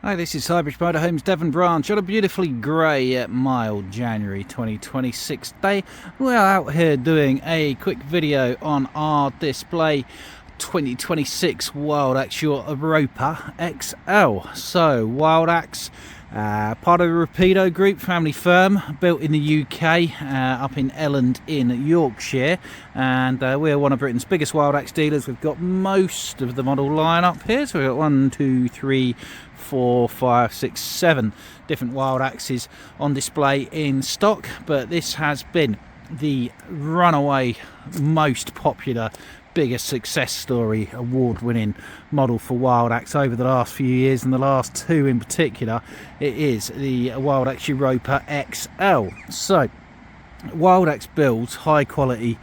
Hi, this is Highbridge Motorhome's Devon branch on a beautifully grey, mild January 2026 day. We're out here doing a quick video on our display 2026 Wildax Europa XL. So, Wildax, part of the Rapido Group family firm, built in the UK, up in Elland in Yorkshire, and we're one of Britain's biggest Wildax dealers. We've got most of the model lineup here, so we've got 1, 2, 3, 4, 5, 6, 7 different Wildaxes on display in stock, but this has been the runaway most popular, biggest success story, award-winning model for Wildax over the last few years, and the last two in particular. It is the Wildax Europa XL. So Wildax builds high quality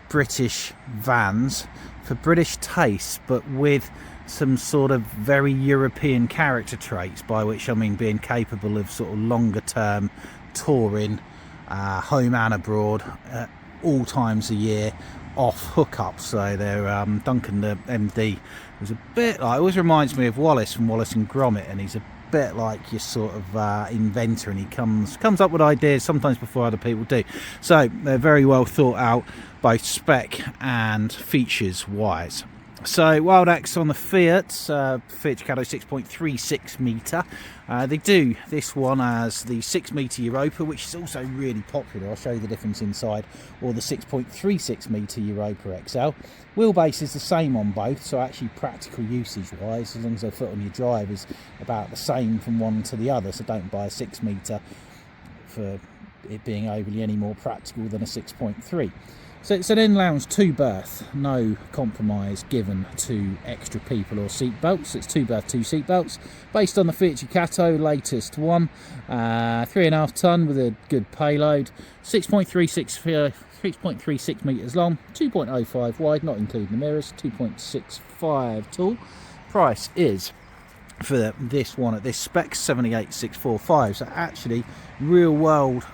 British vans for British tastes, but with some sort of very European character traits, by which I mean being capable of sort of longer term touring, home and abroad, all times a year, off hookups. So they're Duncan, the MD, was a bit like, always reminds me of Wallace from Wallace and Gromit, and he's a bit like your sort of inventor, and he comes up with ideas sometimes before other people do. So they're very well thought out, both spec and features wise. So Wildax on the Fiat Ducato 6.36 metre. They do this one as the 6 metre Europa, which is also really popular. I'll show you the difference inside, or the 6.36 metre Europa XL. Wheelbase is the same on both, so actually practical usage wise, as long as they fit on your drive, is about the same from one to the other. So don't buy a 6 metre for it being overly any more practical than a 6.3. So it's an in-lounge 2-berth, no compromise given to extra people or seat belts. It's 2-berth, 2 seat belts, based on the Fiat Ducato latest one. 3.5 tonne with a good payload, 6.36 metres long, 2.05 wide, not including the mirrors, 2.65 tall. Price is, for this one at this spec, 78,645. So actually, real world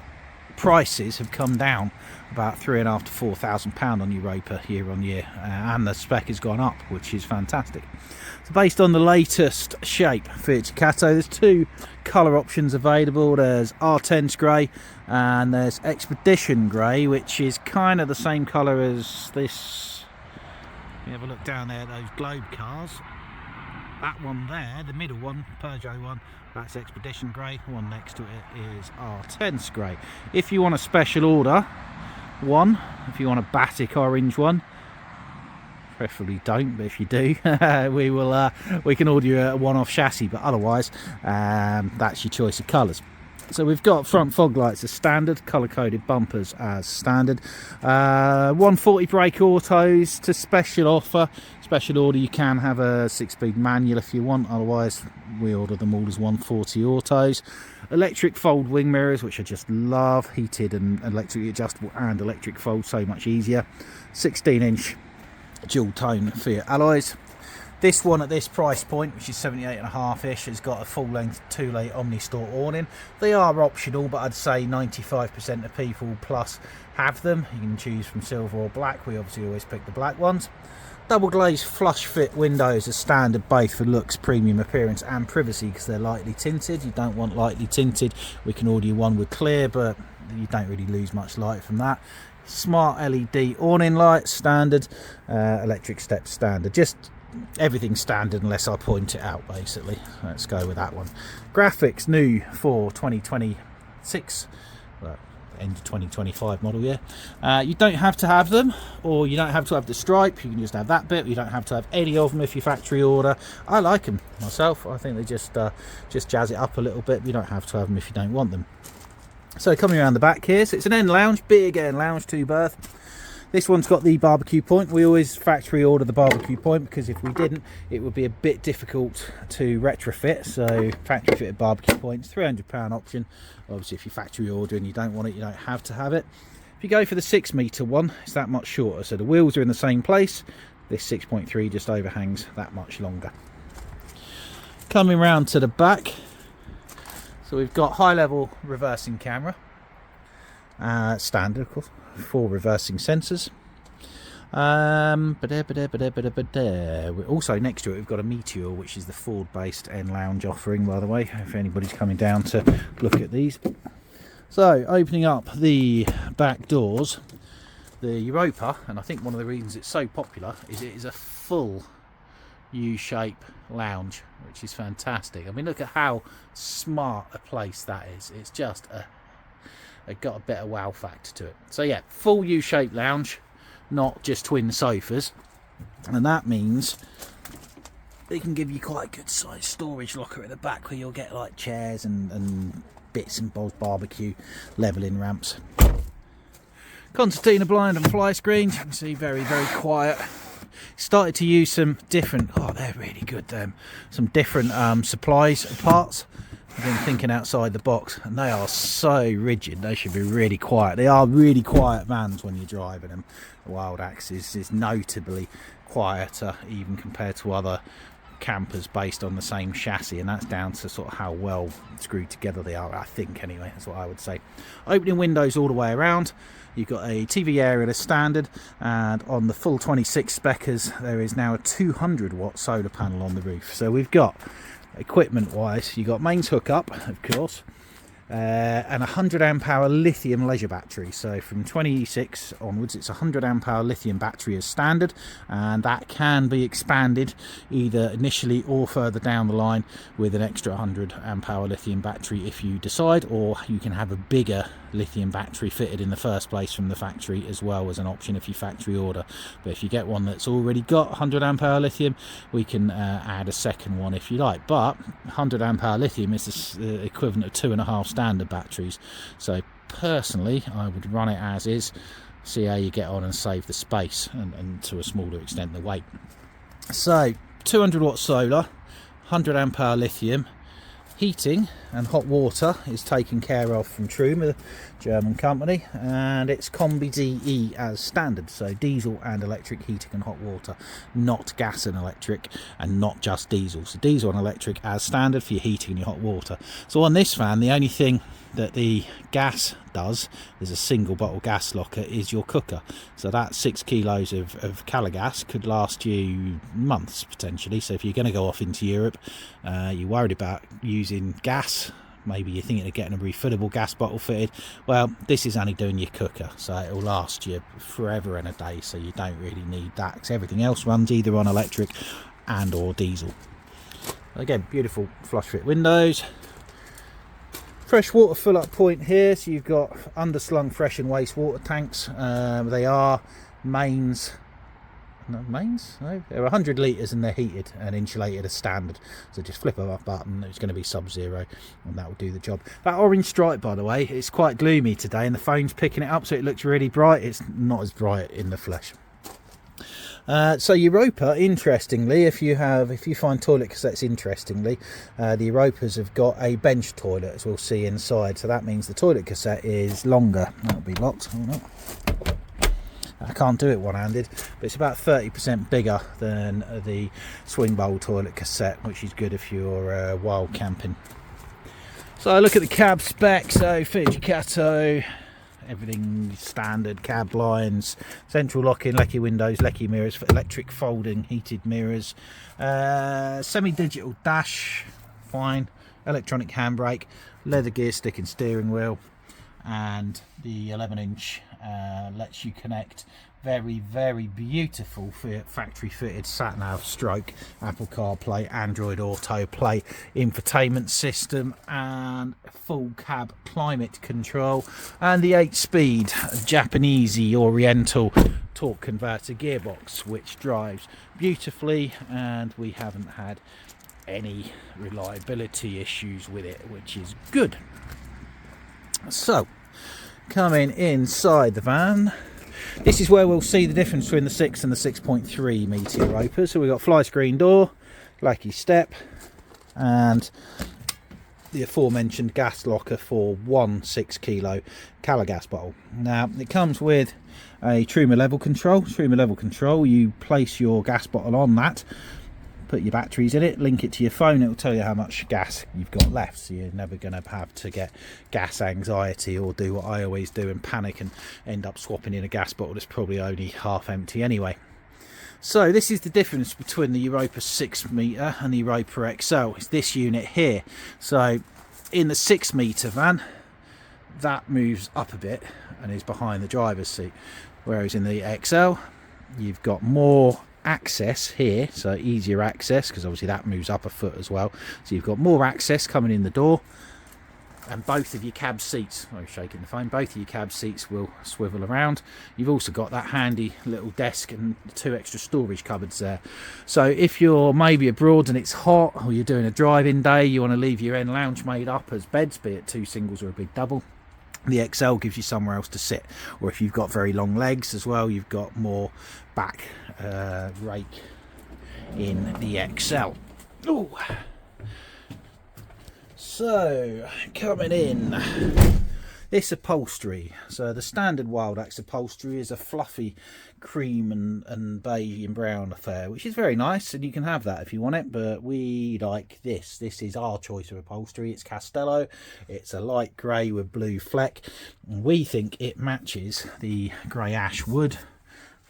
prices have come down about £3,500 to £4,000 on Europa year on year, and the spec has gone up, which is fantastic. So based on the latest shape Fiat Ducato, there's two colour options available. There's R10 grey and there's Expedition grey, which is kind of the same colour as this. You have a look down there at those Globe cars. That one there, the middle one, Peugeot one, that's Expedition grey. The one next to it is R10 grey. If you want a special order one, if you want a Batik orange one, preferably don't, but if you do, we can order you a one-off chassis, but otherwise that's your choice of colours. So we've got front fog lights as standard, colour-coded bumpers as standard, 140 brake autos to special offer. Special order, you can have a 6-speed manual if you want, otherwise we order them all as 140 autos. Electric fold wing mirrors, which I just love, heated and electrically adjustable and electric fold, so much easier. 16-inch dual tone Fiat alloys. This one at this price point, which is 78.5-ish, has got a full-length 2-lay Omni-Store awning. They are optional, but I'd say 95% of people plus have them. You can choose from silver or black. We obviously always pick the black ones. Double glazed flush fit windows as standard, both for looks, premium appearance and privacy, because they're lightly tinted. You don't want lightly tinted, we can order you one with clear, but you don't really lose much light from that. Smart LED awning lights standard, electric steps standard, just everything standard unless I point it out, basically. Let's go with that one. Graphics new for 2026, well, end of 2025 model year. You don't have to have them, or you don't have to have the stripe. You can just have that bit. You don't have to have any of them if you factory order. I like them myself. I think they just jazz it up a little bit. You don't have to have them if you don't want them. So coming around the back here, so it's an end lounge, big end lounge, 2-berth. This one's got the barbecue point. We always factory order the barbecue point, because if we didn't, it would be a bit difficult to retrofit. So factory fitted barbecue points, £300 option. Obviously, if you factory order and you don't want it, you don't have to have it. If you go for the 6 metre one, it's that much shorter. So the wheels are in the same place. This 6.3 just overhangs that much longer. Coming round to the back, so we've got high level reversing camera, standard of course, 4 reversing sensors. Also next to it we've got a Meteor, which is the Ford based N Lounge offering, by the way, if anybody's coming down to look at these. So opening up the back doors, the Europa, and I think one of the reasons it's so popular is it is a full U-shape lounge, which is fantastic. I mean, look at how smart a place that is. It's just it got a bit of wow factor to it. So yeah, full U-shaped lounge, not just twin sofas, and that means they can give you quite a good sized storage locker at the back where you'll get like chairs and bits and bobs, barbecue leveling ramps. Concertina blind and fly screens, you can see very quiet. Started to use some different, oh they're really good, some different supplies parts. I've been thinking outside the box, and they are so rigid, they should be really quiet. They are really quiet vans when you're driving them. The Wildax is notably quieter even compared to other campers based on the same chassis, and that's down to sort of how well screwed together they are, I think, anyway. That's what I would say. Opening windows all the way around. You've got a TV area as standard, and on the full 26 speckers there is now a 200 watt solar panel on the roof. So we've got, equipment wise, you've got mains hookup, of course, and a 100 amp hour lithium leisure battery. So from 26 onwards it's a 100 amp hour lithium battery as standard, and that can be expanded either initially or further down the line with an extra 100 amp hour lithium battery if you decide, or you can have a bigger lithium battery fitted in the first place from the factory as well as an option if you factory order. But if you get one that's already got 100 amp hour lithium, we can add a second one if you like. But 100 amp hour lithium is the equivalent of 2.5 standard batteries. So personally I would run it as is, see how you get on, and save the space and to a smaller extent the weight. So 200 watt solar, 100 amp hour lithium. Heating and hot water is taken care of from Troom, a German company, and it's Combi DE as standard, so diesel and electric heating and hot water, not gas and electric, and not just diesel. So diesel and electric as standard for your heating and your hot water. So on this van, the only thing that the gas does, there's a single bottle gas locker, is your cooker. So that 6 kilos of Calagas could last you months potentially. So if you're going to go off into Europe, you're worried about using gas, maybe you're thinking of getting a refillable gas bottle fitted, well, this is only doing your cooker, so it'll last you forever and a day. So you don't really need that, because everything else runs either on electric and or diesel. Again, beautiful flush fit windows. Fresh water fill up point here, so you've got underslung fresh and waste water tanks. They are mains, no, they're 100 litres and they're heated and insulated as standard. So just flip a button, it's going to be sub-zero, and that will do the job. That orange stripe, by the way, it's quite gloomy today and the phone's picking it up, so it looks really bright. It's not as bright in the flesh. So Europa, interestingly, if you find toilet cassettes interestingly, the Europas have got a bench toilet, as we'll see inside. So that means the toilet cassette is longer. That'll be locked. Hold on. I can't do it one-handed, but it's about 30% bigger than the swing bowl toilet cassette, which is good if you're wild camping. So look at the cab spec. So Fujikato, everything standard, cab lines, central locking, lecky windows, lecky mirrors, electric folding heated mirrors, semi-digital dash, fine, electronic handbrake, leather gear stick and steering wheel, and the 11-inch lets you connect very beautiful factory fitted sat nav stroke Apple CarPlay, Android Auto Play infotainment system, and full cab climate control, and the 8-speed Japanesey Oriental torque converter gearbox, which drives beautifully, and we haven't had any reliability issues with it, which is good. So coming inside the van, this is where we'll see the difference between the 6 and the 6.3 metre Europa. So we've got fly screen door, lackey step, and the aforementioned gas locker for one 6 kilo Calagas bottle. Now it comes with a Truma level control. You place your gas bottle on that, put your batteries in it, link it to your phone, it will tell you how much gas you've got left, so you're never going to have to get gas anxiety or do what I always do and panic and end up swapping in a gas bottle that's probably only half empty anyway. So this is the difference between the Europa 6 metre and the Europa XL. It's this unit here. So in the 6 metre van, that moves up a bit and is behind the driver's seat, whereas in the XL you've got more access here, so easier access, because obviously that moves up a foot as well, so you've got more access coming in the door, and both of your cab seats, I'm shaking the phone, both of your cab seats will swivel around. You've also got that handy little desk and 2 extra storage cupboards there, so if you're maybe abroad and it's hot, or you're doing a drive-in day, you want to leave your end lounge made up as beds, be it 2 singles or a big double, the XL gives you somewhere else to sit. Or if you've got very long legs as well, you've got more back rake in the XL. Ooh. So coming in, this upholstery, so the standard Wildax upholstery is a fluffy cream and beige and brown affair, which is very nice, and you can have that if you want it, but we like this. This is our choice of upholstery. It's Castello, it's a light grey with blue fleck, and we think it matches the grey ash wood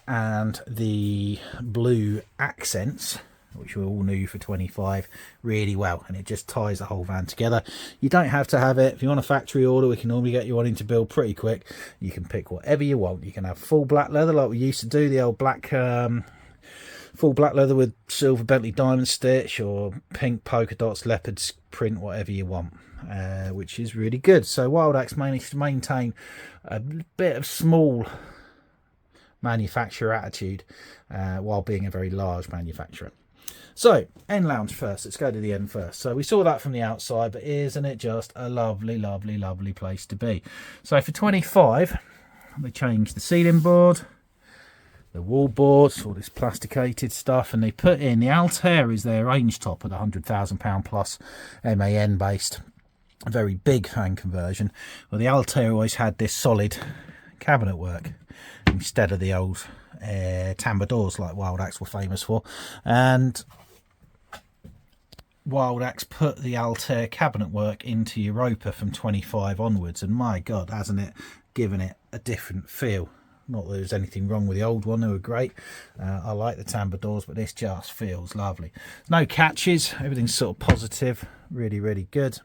and the blue accents, which we're all new for 25, really well, and it just ties the whole van together. You don't have to have it. If you want a factory order, we can normally get you one into build pretty quick. You can pick whatever you want. You can have full black leather like we used to do, the old black full black leather with silver Bentley diamond stitch, or pink polka dots, leopard print, whatever you want, which is really good. So Wildax managed to maintain a bit of small manufacturer attitude while being a very large manufacturer. So, end lounge first. Let's go to the end first. So we saw that from the outside, but isn't it just a lovely, lovely, lovely place to be? So for 25, they changed the ceiling board, the wall boards, all this plasticated stuff, and they put in the Altair is their range top at £100,000 plus MAN based, a very big fan conversion. Well, the Altair always had this solid cabinet work instead of the old tambour doors like Wildax were famous for, and Wildax put the Altair cabinet work into Europa from 25 onwards, and my god, hasn't it given it a different feel. Not that there's anything wrong with the old one, they were great. I like the tambour doors, but this just feels lovely. No catches, everything's sort of positive, really, really good.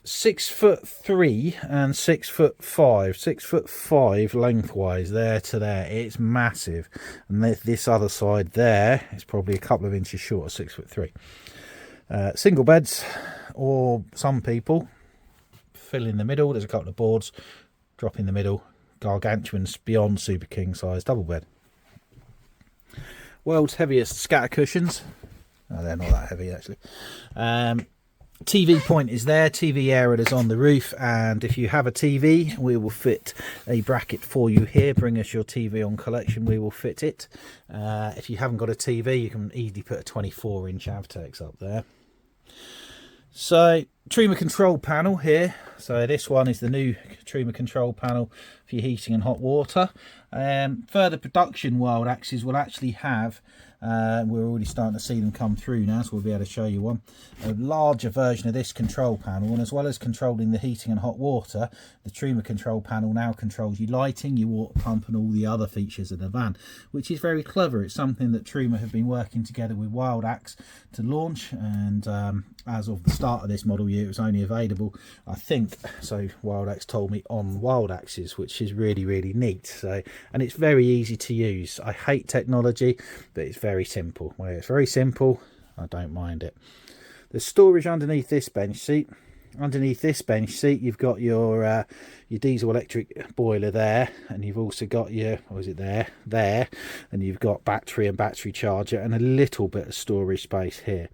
6'3" and 6'5", 6'5" lengthwise, there to there. It's massive, and this other side there is probably a couple of inches short of 6'3". Single beds, or some people fill in the middle. There's a couple of boards, drop in the middle. Gargantuans beyond super king size double bed. World's heaviest scatter cushions. Oh, they're not that heavy actually. TV point is there, TV area is on the roof, and if you have a TV, we will fit a bracket for you here. Bring us your TV on collection, we will fit it. If you haven't got a TV, you can easily put a 24-inch Avtex up there. So, Trima control panel here. So this one is the new Trima control panel for your heating and hot water. Further production Wildaxes will actually have, we're already starting to see them come through now, so we'll be able to show you one, a larger version of this control panel, and as well as controlling the heating and hot water, the Trima control panel now controls your lighting, your water pump, and all the other features of the van, which is very clever. It's something that Trima have been working together with Wildax to launch, and as of the start of this model year, it was only available, I think, so Wildax told me, on Wildaxes, which is really, really neat. So, and it's very easy to use. I hate technology, but it's very simple. Well, it's very simple, I don't mind it. There's storage underneath this bench seat. Underneath this bench seat, you've got your diesel electric boiler there, and you've also got your, what is it there, and you've got battery and battery charger, and a little bit of storage space here.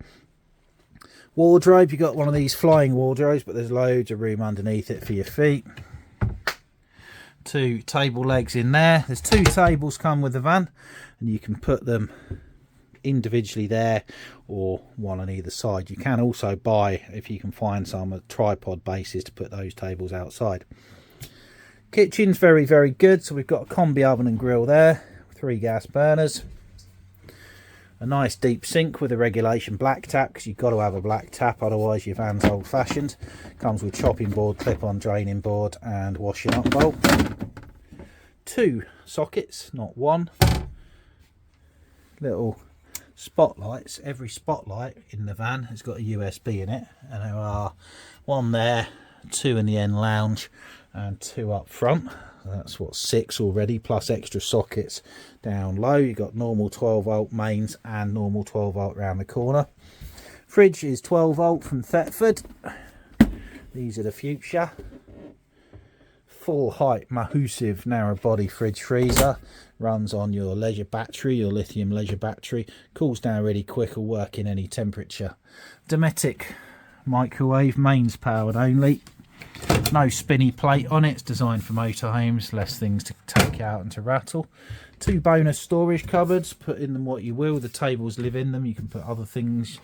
Wardrobe, you've got one of these flying wardrobes, but there's loads of room underneath it for your feet. 2 table legs in there. There's 2 tables come with the van, and you can put them individually there or one on either side. You can also buy, if you can find some, a tripod bases to put those tables outside. Kitchen's very, very good. So we've got a combi oven and grill there, 3 gas burners. A nice deep sink with a regulation black tap, because you've got to have a black tap, otherwise your van's old fashioned. Comes with chopping board, clip-on draining board and washing up bowl. 2 sockets, not 1. Little spotlights. Every spotlight in the van has got a USB in it, and there are 1 there, 2 in the end lounge and 2 up front. That's what, 6 already, plus extra sockets down low. You've got normal 12 volt mains and normal 12 volt round the corner. Fridge is 12 volt from Thetford. These are the future. Full height Mahusive narrow body fridge freezer. Runs on your leisure battery, your lithium leisure battery. Cools down really quick, will work in any temperature. Dometic microwave, mains powered only. No spinny plate on it. It's designed for motorhomes, less things to take out and to rattle. 2 bonus storage cupboards. Put in them what you will. The tables live in them. You can put other things.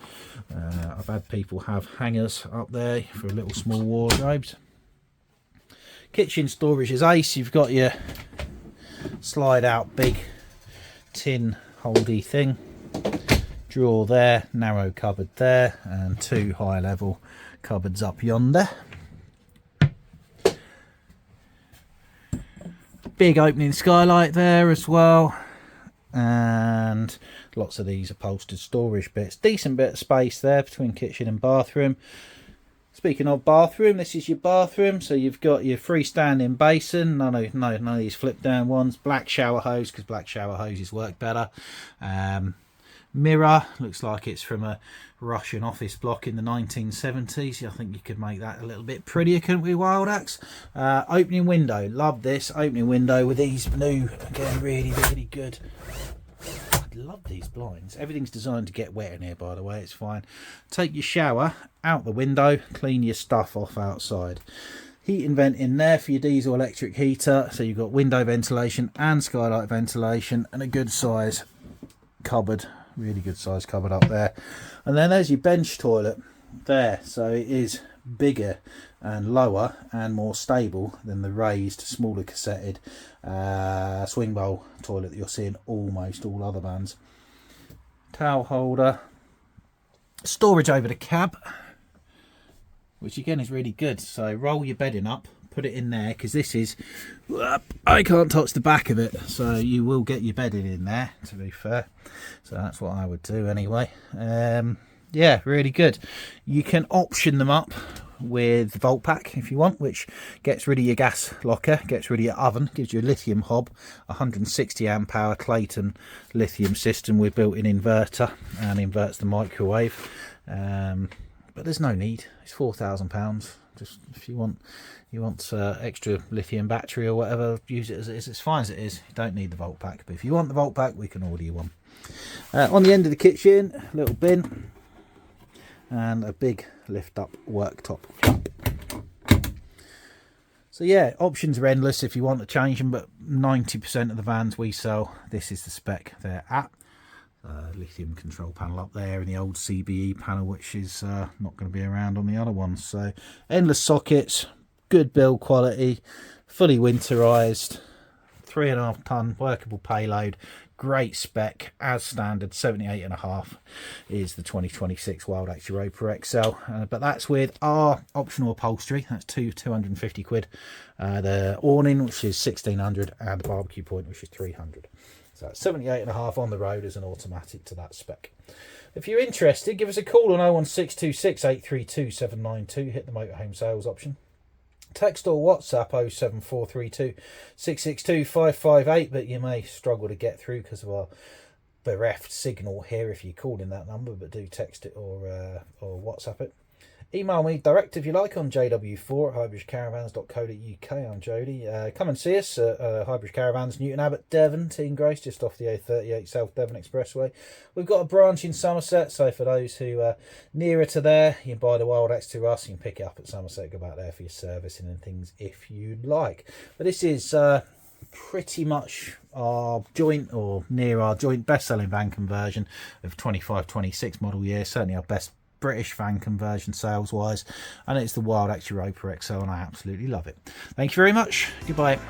I've had people have hangers up there for little small wardrobes. Kitchen storage is ace. You've got your slide out big tin holdy thing. Drawer there, narrow cupboard there, and 2 high level cupboards up yonder. Big opening skylight there as well, and lots of these upholstered storage bits. Decent bit of space there between kitchen and bathroom. Speaking of bathroom, this is your bathroom. So you've got your freestanding basin, none of these flip down ones. Black shower hose, because black shower hoses work better. Mirror, looks like it's from a Russian office block in the 1970s. I think you could make that a little bit prettier, couldn't we, Wildax? Opening window, love this opening window with these new, again, really good. I love these blinds. Everything's designed to get wet in here, by the way. It's fine. Take your shower out the window, clean your stuff off outside. Heating vent in there for your diesel electric heater, so you've got window ventilation and skylight ventilation, and a good size cupboard, really good size cupboard up there. And then there's your bench toilet there, so it is bigger and lower and more stable than the raised, smaller cassetted swing bowl toilet that you're seeing almost all other vans. Towel holder, storage over the cab, which again is really good. So roll your bedding up, put it in there, because this is, I can't touch the back of it, so you will get your bedding in there, to be fair. So that's what I would do anyway. Yeah, really good. You can option them up with the Volt Pack if you want, which gets rid of your gas locker, gets rid of your oven, gives you a lithium hob, 160 amp hour Clayton lithium system with built-in inverter, and inverts the microwave. But there's no need. It's £4,000. Just if you want extra lithium battery or whatever, use it as it is. It's fine as it is. You don't need the Volt Pack, but if you want the Volt Pack, we can order you one. On the end of the kitchen, a little bin and a big lift up worktop flap. So yeah, options are endless if you want to change them, but 90% of the vans we sell, this is the spec they're at. Lithium control panel up there, and the old CBE panel, which is not going to be around on the other ones. So endless sockets, good build quality, fully winterized, 3.5 ton workable payload, great spec as standard. 78.5 is the 2026 Wildax Europa XL, but that's with our optional upholstery. That's 250 quid. The awning, which is 1600, and the barbecue point, which is 300. So 78.5 on the road as an automatic to that spec. If you're interested, give us a call on 01626 832 792. Hit the motorhome sales option. Text or WhatsApp 07432 662 558, but you may struggle to get through because of our bereft signal here if you call in that number, but do text it or WhatsApp it. Email me direct if you like on jw4 at highbridgecaravans.co.uk. I'm Jody. Come and see us at Highbridge Caravans, Newton Abbot, Devon, Teen Grace, just off the A38 South Devon Expressway. We've got a branch in Somerset, so for those who are nearer to there, you can buy the Wildax to us. You can pick it up at Somerset, go back there for your servicing and things if you'd like. But this is pretty much our joint, or near our joint, best-selling van conversion of 25-26 model year. Certainly our best British van conversion sales wise, and it's the Wildax Europa XL, and I absolutely love it. Thank you very much. Goodbye.